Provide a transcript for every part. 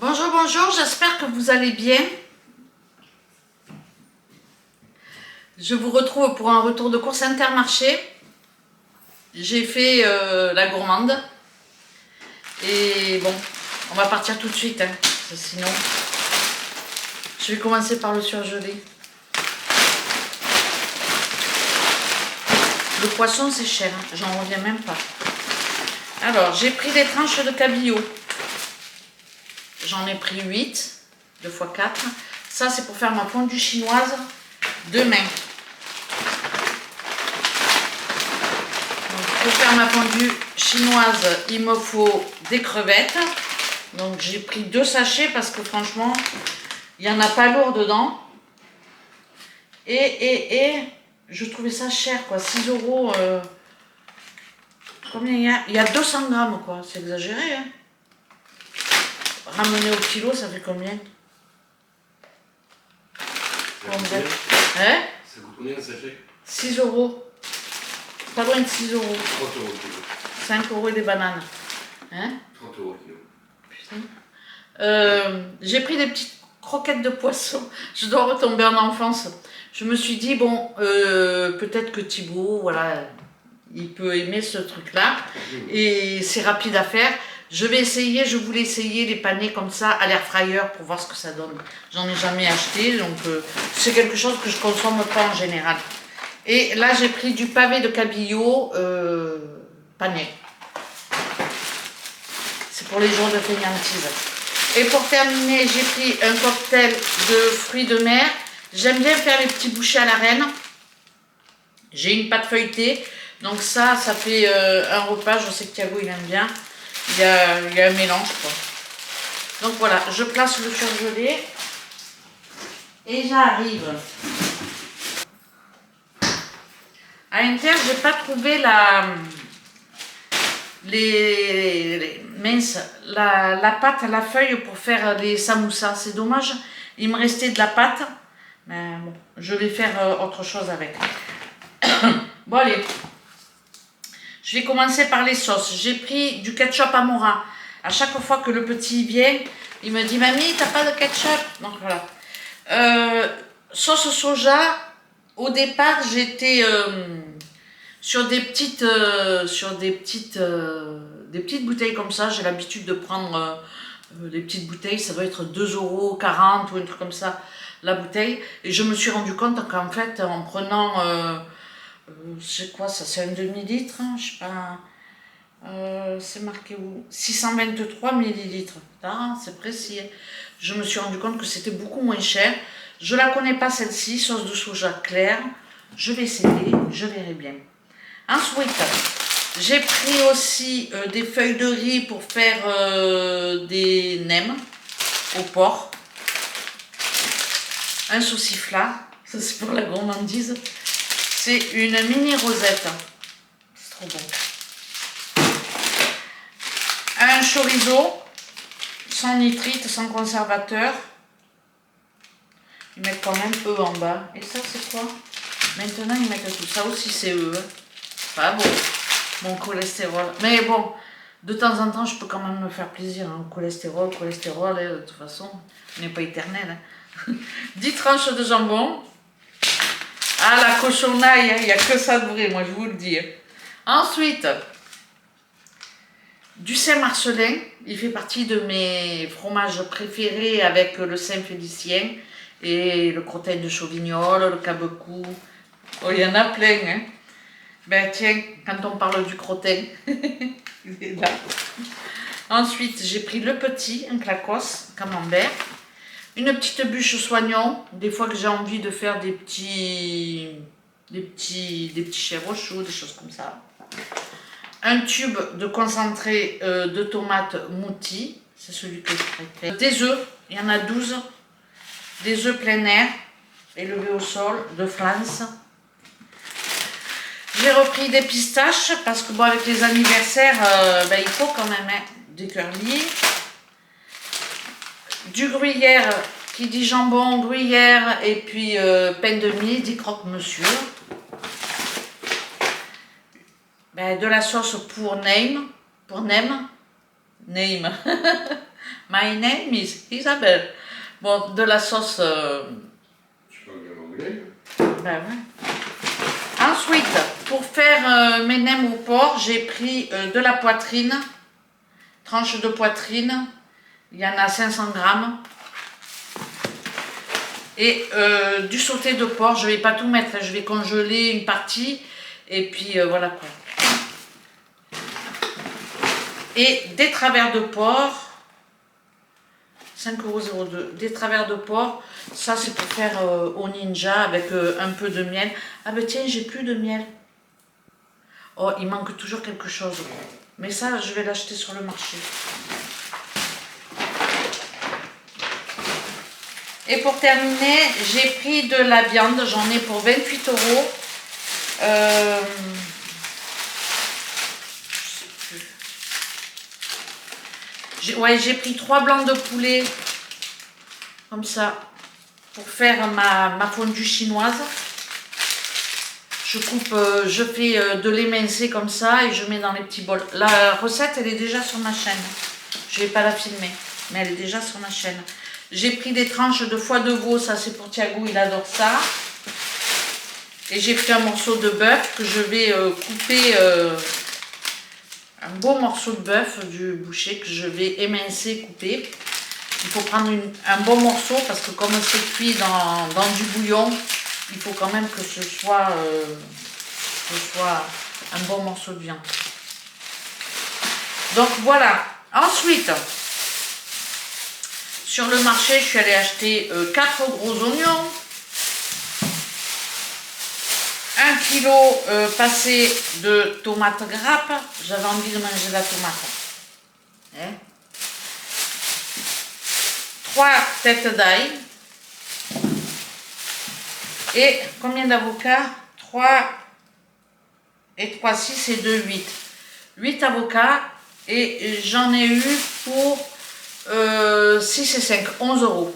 Bonjour, bonjour, j'espère que vous allez bien. Je vous retrouve pour un retour de course Intermarché. J'ai fait la gourmande. Et bon, on va partir tout de suite, hein, sinon... Je vais commencer par le surgelé. Le poisson, c'est cher, hein, j'en reviens même pas. Alors, j'ai pris des tranches de cabillaud. J'en ai pris 8, 2 x 4. Ça, c'est pour faire ma fondue chinoise demain. Donc, pour faire ma fondue chinoise, il me faut des crevettes. Donc, j'ai pris 2 sachets parce que franchement, il n'y en a pas lourd dedans. Et je trouvais ça cher, quoi. 6 euros. Combien il y a? Il y a 200 grammes, quoi. C'est exagéré, hein. Ramener au kilo, ça fait combien? Combien? Hein? Ça coûte combien un sachet? 6 euros. Pas loin de 6 euros. 30 euros le kilo. 5 euros et des bananes. Hein? 30 euros le kilo. Putain. J'ai pris des petites croquettes de poisson. Je dois retomber en enfance. Je me suis dit, bon, peut-être que Thibaut, voilà, il peut aimer ce truc-là. Et c'est rapide à faire. Je vais essayer, je voulais essayer les panais comme ça à l'air fryer pour voir ce que ça donne. J'en ai jamais acheté, donc c'est quelque chose que je consomme pas en général. Et là, j'ai pris du pavé de cabillaud pané. C'est pour les jours de fainéantise. Et pour terminer, j'ai pris un cocktail de fruits de mer. J'aime bien faire les petits bouchées à la reine. J'ai une pâte feuilletée. Donc ça fait un repas. Je sais que Thiago, il aime bien. Il y a un mélange, quoi. Donc voilà, je place le surgelé. Et j'arrive. À l'intérieur, j'ai pas trouvé la pâte à la feuille pour faire les samoussas. C'est dommage. Il me restait de la pâte. Mais bon, je vais faire autre chose avec. Bon, allez. Je vais commencer par les sauces. J'ai pris du ketchup Amora. À chaque fois que le petit vient, il me dit « Mamie, t'as pas de ketchup ?» Donc voilà. Sauce soja. Au départ, j'étais sur des petites bouteilles comme ça. J'ai l'habitude de prendre des petites bouteilles. Ça doit être 2,40 € ou un truc comme ça, la bouteille. Et je me suis rendu compte qu'en fait, en prenant... c'est quoi ça? C'est un demi-litre, hein, je sais pas. C'est marqué où? 623 millilitres. Ah, c'est précis. Je me suis rendu compte que c'était beaucoup moins cher. Je la connais pas celle-ci, sauce de soja claire. Je vais essayer, je verrai bien. Ensuite, j'ai pris aussi des feuilles de riz pour faire des nems au porc. Un sauciflat, ça c'est pour la gourmandise. C'est une mini rosette. C'est trop bon. Un chorizo, sans nitrite, sans conservateur. Ils mettent quand même eux en bas. Et ça, c'est quoi? Maintenant, ils mettent tout. Ça aussi, c'est eux. Pas bon. Mon cholestérol. Mais bon, de temps en temps, je peux quand même me faire plaisir. Hein. Cholestérol, de toute façon, on n'est pas éternel. Hein. 10 tranches de jambon. Ah, la cochonaille, il n'y a que ça de vrai, moi je vous le dis. Ensuite, du Saint-Marcellin, il fait partie de mes fromages préférés avec le Saint-Félicien et le crottin de Chauvignol, le cabecou. Oh, il y en a plein, hein. Ben tiens, quand on parle du crottin, il est là. Ensuite, j'ai pris le petit, un clacos, camembert. Une petite bûche soignon, des fois que j'ai envie de faire des petits chèvres chauds, des choses comme ça. Un tube de concentré de tomates mouti, c'est celui que je préfère. Des œufs, il y en a 12. Des œufs plein air, élevés au sol, de France. J'ai repris des pistaches, parce que bon, avec les anniversaires, ben, il faut quand même des curlis. Du gruyère, qui dit jambon, gruyère, et puis pain de mie, dit croque-monsieur. Ben, de la sauce pour nem, My name is Isabelle. Bon, de la sauce... Tu parles bien anglais? Ben ouais. Ensuite, pour faire mes nems au porc, j'ai pris de la poitrine, tranche de poitrine, il y en a 500 grammes. Et du sauté de porc, je ne vais pas tout mettre, je vais congeler une partie et puis voilà quoi. Et des travers de porc, 5,02 €. Des travers de porc, ça c'est pour faire au ninja avec un peu de miel. Ah ben tiens, j'ai plus de miel. Oh, il manque toujours quelque chose. Mais ça, je vais l'acheter sur le marché. Et pour terminer, j'ai pris de la viande, j'en ai pour 28 €. J'ai pris 3 blancs de poulet, comme ça, pour faire ma fondue chinoise. Je coupe, je fais de l'émincé comme ça et je mets dans les petits bols. La recette, elle est déjà sur ma chaîne. Je ne vais pas la filmer, mais elle est déjà sur ma chaîne. J'ai pris des tranches de foie de veau, ça c'est pour Thiago, il adore ça. Et j'ai pris un morceau de bœuf que je vais couper, un beau morceau de bœuf du boucher que je vais émincer, couper. Il faut prendre un bon morceau parce que comme c'est cuit dans du bouillon, il faut quand même que ce soit un bon morceau de viande. Donc voilà. Ensuite, sur le marché, je suis allée acheter 4 gros oignons, 1 kg passé de tomates grappes. J'avais envie de manger la tomate. Hein? 3 têtes d'ail. Et combien d'avocats? 3 et 3, 6 et 2, 8. 8 avocats. Et j'en ai eu pour 6 et 5, 11 €.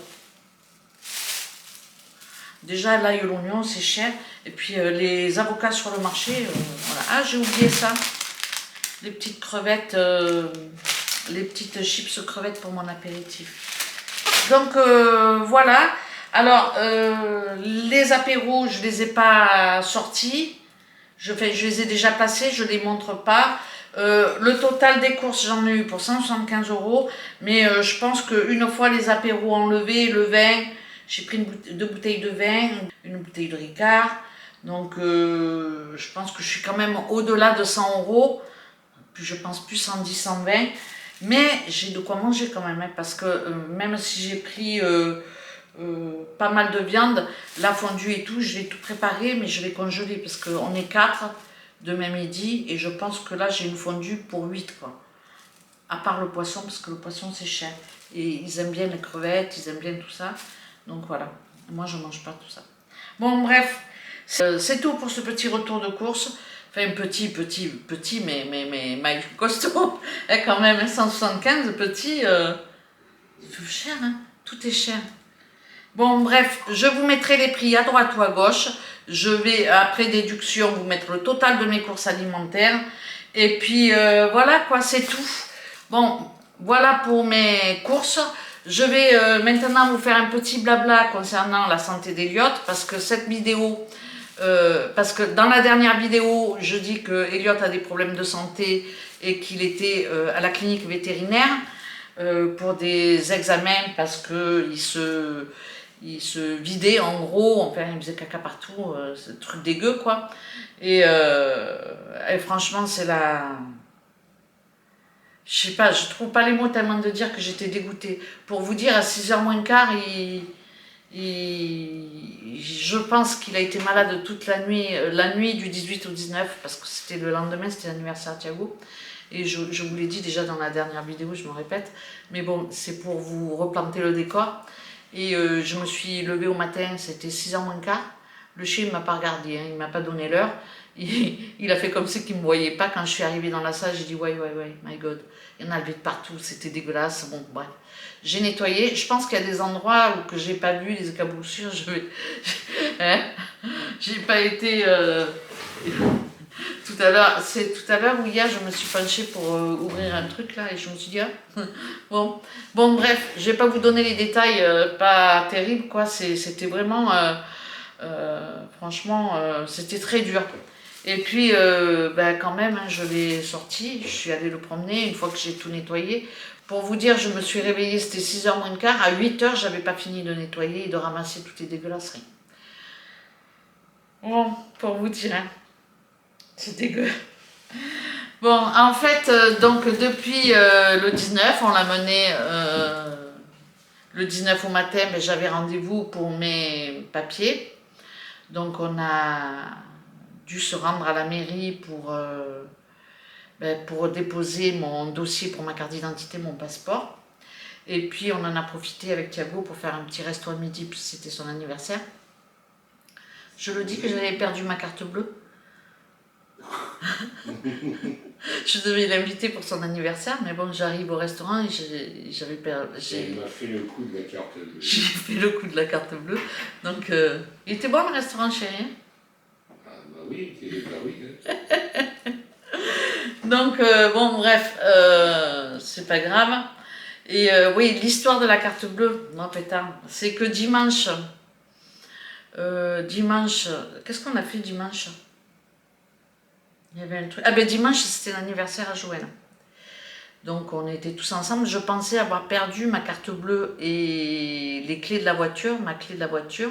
Déjà, l'ail et l'oignon, c'est cher. Et puis, les avocats sur le marché, voilà. Ah, j'ai oublié ça. Les petites crevettes, les petites chips crevettes pour mon apéritif. Donc, voilà. Alors, les apéros, je ne les ai pas sortis. Je les ai déjà placés, je ne les montre pas. Le total des courses, j'en ai eu pour 175 €. Mais je pense qu'une fois les apéros enlevés, le vin, j'ai pris 2 bouteilles de vin, une bouteille de Ricard. Donc, je pense que je suis quand même au-delà de 100 €. Puis je pense plus 110, 120. Mais j'ai de quoi manger quand même. Hein, parce que même si j'ai pris pas mal de viande, la fondue et tout, je l'ai tout préparé. Mais je vais congeler parce qu'on est 4 demain midi. Et je pense que là, j'ai une fondue pour 8 quoi. À part le poisson, parce que le poisson c'est cher. Et ils aiment bien les crevettes, ils aiment bien tout ça. Donc voilà, moi je mange pas tout ça. Bon bref, c'est tout pour ce petit retour de course. Enfin petit, mais costaud. Et quand même, 175 petit, c'est cher, hein, tout est cher. Bon bref, je vous mettrai les prix à droite ou à gauche. Je vais, après déduction, vous mettre le total de mes courses alimentaires. Et puis voilà quoi, c'est tout. Bon, voilà pour mes courses. Je vais maintenant vous faire un petit blabla concernant la santé d'Eliott parce que cette vidéo, parce que dans la dernière vidéo, je dis que Eliott a des problèmes de santé et qu'il était à la clinique vétérinaire pour des examens parce qu'il se vidait en gros, enfin il faisait caca partout, c'est un truc dégueu quoi. Et franchement c'est la... Je sais pas, je trouve pas les mots tellement de dire que j'étais dégoûtée. Pour vous dire, à 6h moins quart, je pense qu'il a été malade toute la nuit du 18 au 19, parce que c'était le lendemain, c'était l'anniversaire de Thiago. Et je vous l'ai dit déjà dans la dernière vidéo, je me répète. Mais bon, c'est pour vous replanter le décor. Et je me suis levée au matin, c'était 6h moins quart. Le chien ne m'a pas regardé, hein, il ne m'a pas donné l'heure. Il a fait comme si qu'il ne me voyait pas. Quand je suis arrivée dans la salle, j'ai dit ouais, my God. Il y en a levé de partout, c'était dégueulasse. Bon, bref. J'ai nettoyé. Je pense qu'il y a des endroits où que j'ai pas vu, les écaboussures. J'ai pas été C'est tout à l'heure ou hier, je me suis penchée pour ouvrir un truc là et je me suis dit, ah, bon, bref, je vais pas vous donner les détails, pas terribles quoi, c'était vraiment, franchement, c'était très dur. Et puis, ben, quand même, hein, je l'ai sorti, je suis allée le promener une fois que j'ai tout nettoyé. Pour vous dire, je me suis réveillée, c'était 6h moins le quart, à 8h, j'avais pas fini de nettoyer et de ramasser toutes les dégueulasseries. Bon, pour vous dire, hein, c'est dégueu. Bon, en fait, donc depuis le 19, on l'a mené le 19 au matin, mais j'avais rendez-vous pour mes papiers. Donc on a dû se rendre à la mairie pour déposer mon dossier pour ma carte d'identité, mon passeport. Et puis on en a profité avec Thiago pour faire un petit resto à midi, puisque c'était son anniversaire. Je le dis que j'avais perdu ma carte bleue. Je devais l'inviter pour son anniversaire, mais bon, j'arrive au restaurant et j'avais perdu. Il m'a fait le coup de la carte bleue. J'ai fait le coup de la carte bleue. Donc, il était bon le restaurant, chérie? Ah bah oui, hein. Donc, bon, bref, c'est pas grave. Et oui, l'histoire de la carte bleue, non pétard, c'est que dimanche, qu'est-ce qu'on a fait dimanche? Il y avait un truc. Ah ben dimanche, c'était l'anniversaire à Joël. Donc on était tous ensemble. Je pensais avoir perdu ma carte bleue et les clés de la voiture, ma clé de la voiture,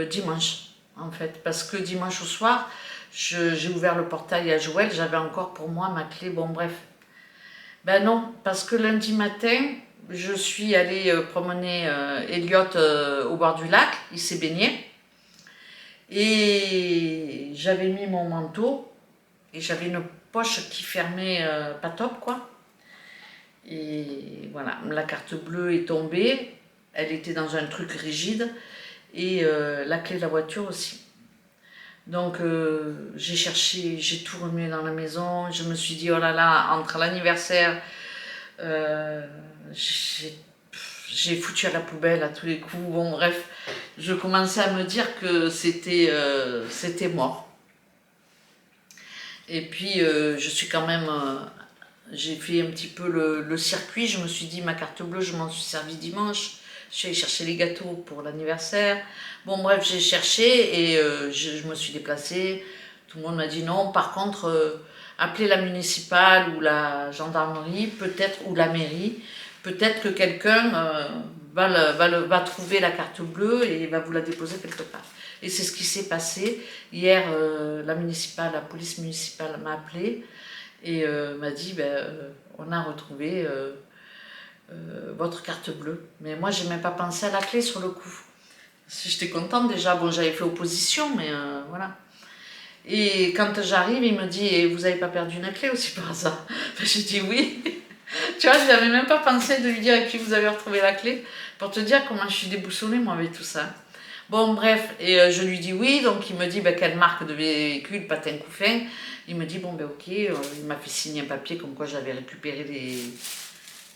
dimanche, en fait. Parce que dimanche au soir, j'ai ouvert le portail à Joël, j'avais encore pour moi ma clé, bon bref. Ben non, parce que lundi matin, je suis allée promener Elliot au bord du lac, il s'est baigné. Et j'avais mis mon manteau et j'avais une poche qui fermait pas top quoi. Et voilà, la carte bleue est tombée, elle était dans un truc rigide et la clé de la voiture aussi. Donc j'ai cherché, j'ai tout remué dans la maison, je me suis dit oh là là, entre l'anniversaire, j'ai foutu à la poubelle à tous les coups, bon bref, je commençais à me dire que c'était mort. Et puis je suis quand même, j'ai fait un petit peu le circuit, je me suis dit ma carte bleue, je m'en suis servi dimanche, je suis allée chercher les gâteaux pour l'anniversaire. Bon bref, j'ai cherché et je me suis déplacée, tout le monde m'a dit non, par contre appelez la municipale ou la gendarmerie, peut-être, ou la mairie, peut-être que quelqu'un va trouver la carte bleue et va vous la déposer quelque part. Et c'est ce qui s'est passé. Hier, la police municipale m'a appelé et m'a dit on a retrouvé votre carte bleue. Mais moi, j'ai même pas pensé à la clé sur le coup. J'étais contente déjà. Bon, j'avais fait opposition, mais voilà. Et quand j'arrive, il me dit et vous avez pas perdu une clé aussi par hasard? J'ai dit oui. Tu vois, je n'avais même pas pensé de lui dire et puis vous avez retrouvé la clé. Pour te dire comment je suis déboussolée moi avec tout ça. Bon bref, et je lui dis oui, donc il me dit quelle marque de véhicule, Patin Couffin. Il me dit bon ok, il m'a fait signer un papier comme quoi j'avais récupéré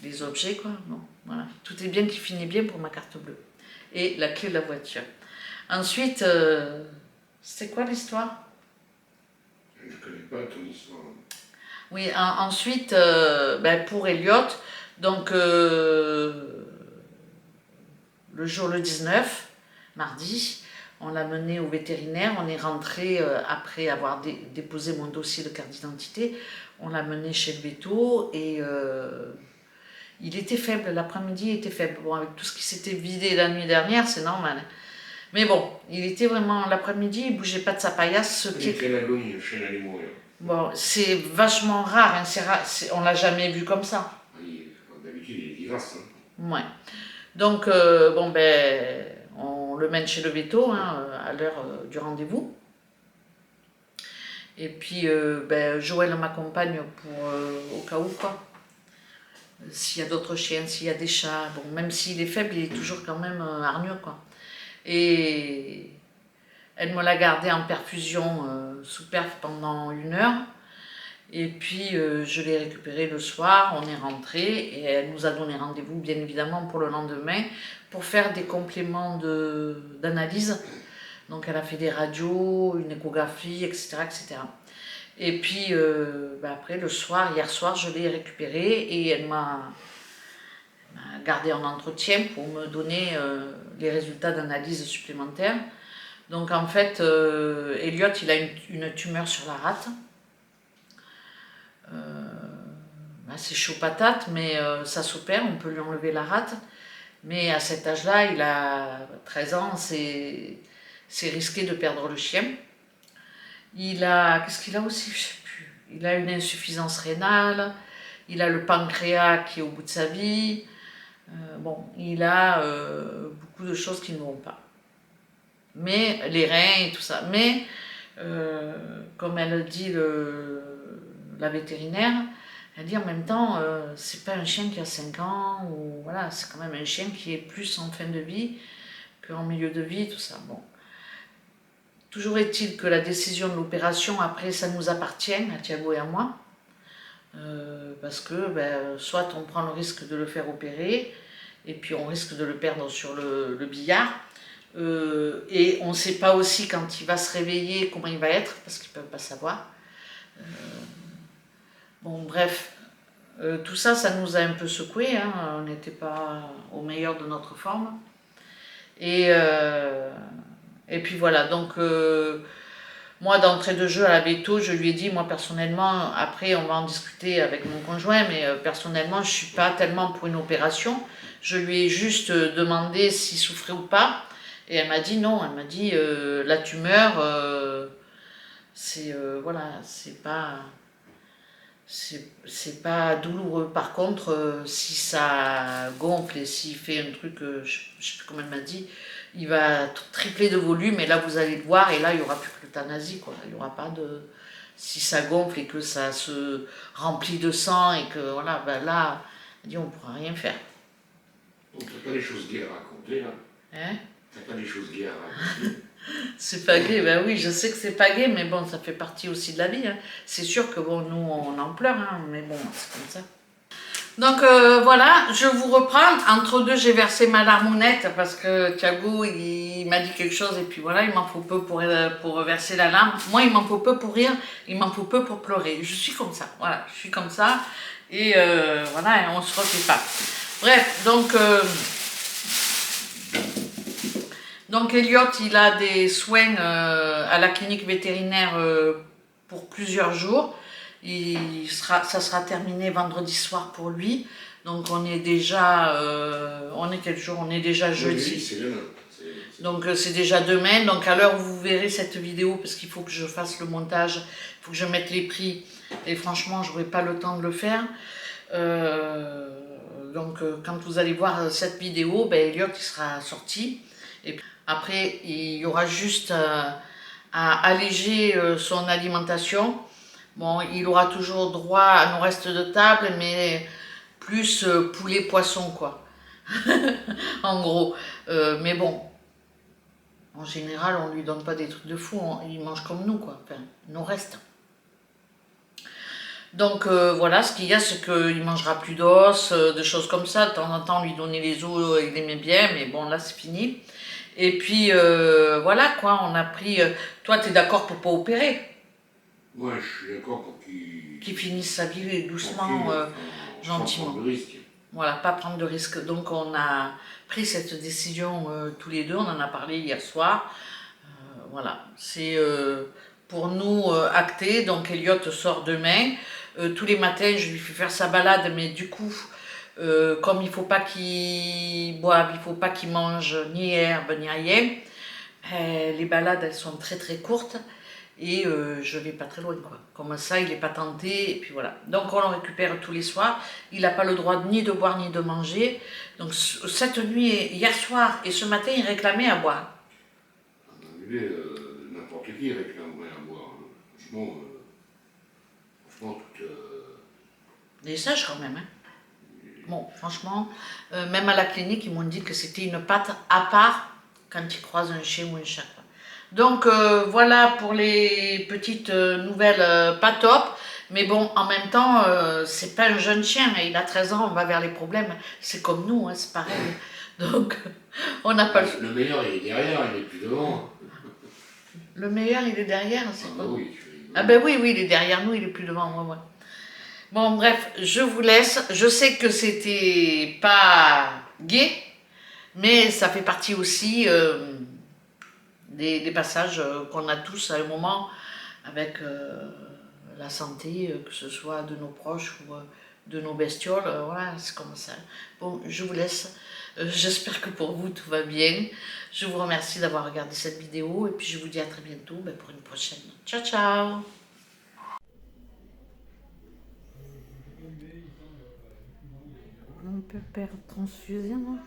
les objets quoi. Bon, voilà, tout est bien qui finit bien pour ma carte bleue. Et la clé de la voiture. Ensuite, c'était quoi l'histoire? Je ne connais pas ton histoire. Oui, ensuite, pour Elliot, donc le 19, mardi, on l'a mené au vétérinaire, on est rentré après avoir déposé mon dossier de carte d'identité, on l'a mené chez le véto et il était faible, l'après-midi il était faible. Bon, avec tout ce qui s'était vidé la nuit dernière, c'est normal. Mais bon, il était vraiment, l'après-midi, il bougeait pas de sa paillasse. Quelle agonie chez l'animal. Bon, c'est vachement rare, hein, on l'a jamais vu comme ça. Oui, d'habitude il est vivace. Hein. Ouais. Donc, on le mène chez le véto hein, à l'heure du rendez-vous. Et puis, Joël m'accompagne au cas où, quoi. S'il y a d'autres chiens, s'il y a des chats. Bon, même s'il est faible, il est toujours quand même hargneux, quoi. Et elle me l'a gardé en perfusion sous perf pendant 1 heure. Et puis je l'ai récupéré le soir, on est rentré et elle nous a donné rendez-vous bien évidemment pour le lendemain pour faire des compléments d'analyse. Donc elle a fait des radios, une échographie, etc., etc. Et puis après le soir, hier soir, je l'ai récupérée et elle m'a gardé en entretien pour me donner les résultats d'analyse supplémentaires. Donc en fait, Elliot, il a une tumeur sur la rate. C'est chaud patate, mais ça s'opère, on peut lui enlever la rate. Mais à cet âge-là, il a 13 ans, c'est risqué de perdre le chien. Il a, qu'est-ce qu'il a aussi? Je sais plus. Il a une insuffisance rénale, il a le pancréas qui est au bout de sa vie. Bon, il a beaucoup de choses qui ne vont pas. Mais les reins et tout ça. Mais, comme elle dit la vétérinaire, elle dit en même temps, c'est pas un chien qui a 5 ans, ou voilà, c'est quand même un chien qui est plus en fin de vie qu'en milieu de vie, tout ça. Bon. Toujours est-il que la décision de l'opération, après, ça nous appartient, à Thiago et à moi. Parce que soit on prend le risque de le faire opérer, et puis on risque de le perdre sur le billard. Et on ne sait pas aussi quand il va se réveiller, comment il va être, parce qu'ils ne peuvent pas savoir. Bon, bref, tout ça, ça nous a un peu secoué, hein. On n'était pas au meilleur de notre forme. Et puis voilà, donc moi d'entrée de jeu à la veto, je lui ai dit, moi personnellement, après on va en discuter avec mon conjoint, mais personnellement je ne suis pas tellement pour une opération. Je lui ai juste demandé s'il souffrait ou pas, et elle m'a dit non, elle m'a dit la tumeur, voilà, c'est pas douloureux. Par contre, si ça gonfle et s'il fait un truc, je ne sais plus comment elle m'a dit, il va tripler de volume et là vous allez le voir et là il n'y aura plus que l'euthanasie, quoi. Il n'y aura pas de... Si ça gonfle et que ça se remplit de sang et que voilà, là, elle dit on ne pourra rien faire. Donc t'as pas des choses gaies à raconter, là. Hein? T'as pas des choses gaies à raconter. C'est pas gai, ben oui, je sais que c'est pas gai, mais bon, ça fait partie aussi de la vie, hein. C'est sûr que bon, nous on en pleure, hein, mais bon, c'est comme ça. Donc voilà, je vous reprends. Entre deux, j'ai versé ma larmounette parce que Thiago, il m'a dit quelque chose et puis voilà, il m'en faut peu pour verser la larme. Moi, il m'en faut peu pour rire, il m'en faut peu pour pleurer. Je suis comme ça, voilà, je suis comme ça. Et voilà, on se refait pas. Bref, donc Elliot, il a des soins à la clinique vétérinaire pour plusieurs jours. Ça sera terminé vendredi soir pour lui. Donc on est déjà, on est quel jour? On est déjà jeudi. Oui, c'est demain. Donc c'est déjà demain. Donc à l'heure où vous verrez cette vidéo, parce qu'il faut que je fasse le montage, il faut que je mette les prix. Et franchement, je n'aurai pas le temps de le faire. Donc quand vous allez voir cette vidéo, Elliot il sera sorti. Et puis, après, il y aura juste à alléger son alimentation. Bon, il aura toujours droit à nos restes de table, mais plus poulet, poisson, quoi. En gros. Mais bon, en général, on lui donne pas des trucs de fou. Il mange comme nous, quoi. Enfin, nos restes. Donc voilà, ce qu'il y a, c'est qu'il mangera plus d'os, de choses comme ça. De temps en temps, lui donner les os, il aimait bien, mais bon, là, c'est fini. Et puis, voilà, quoi, on a pris... toi, tu es d'accord pour pas opérer? Moi, je suis d'accord pour qu'il finisse sa vie doucement, gentiment. Sans prendre de risque. Voilà, pas prendre de risque. Donc on a pris cette décision tous les deux, on en a parlé hier soir. Voilà, c'est pour nous acté. Donc Elliot sort demain. Tous les matins, je lui fais faire sa balade, mais du coup, comme il ne faut pas qu'il boive, il ne faut pas qu'il mange ni herbe ni rien, les balades, elles sont très très courtes. Et je vais pas très loin, quoi. Comme ça, il n'est pas tenté, et puis voilà. Donc on le récupère tous les soirs. Il n'a pas le droit ni de boire ni de manger. Donc cette nuit, hier soir et ce matin, il réclamait à boire. N'importe qui réclamerait à boire. Franchement, tout... Des sages quand même, hein. Bon, franchement, même à la clinique, ils m'ont dit que c'était une patte à part quand ils croisent un chien ou un chat, quoi. Donc voilà pour les petites nouvelles pas top, mais bon, en même temps, c'est pas un jeune chien, hein, il a 13 ans, on va vers les problèmes, c'est comme nous, hein, c'est pareil. Donc, on n'a pas... Le meilleur, il est derrière, il n'est plus devant. Le meilleur, il est derrière, c'est bah quoi? oui, tu Ah ben oui, il est derrière nous, il est plus devant moi. Ouais. Bon, bref, je vous laisse. Je sais que c'était pas gai, mais ça fait partie aussi des passages qu'on a tous à un moment avec la santé, que ce soit de nos proches ou de nos bestioles. Voilà, c'est comme ça. Bon, je vous laisse. J'espère que pour vous tout va bien. Je vous remercie d'avoir regardé cette vidéo et puis je vous dis à très bientôt pour une prochaine. Ciao, ciao! On peut perdre transfusion.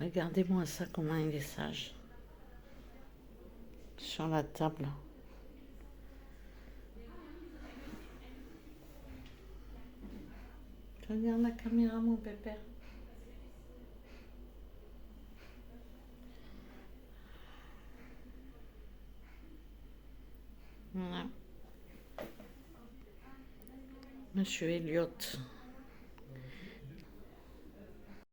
Regardez-moi ça, comment il est sage. Sur la table. Regarde la caméra, mon pépère. Voilà. Monsieur Elliott.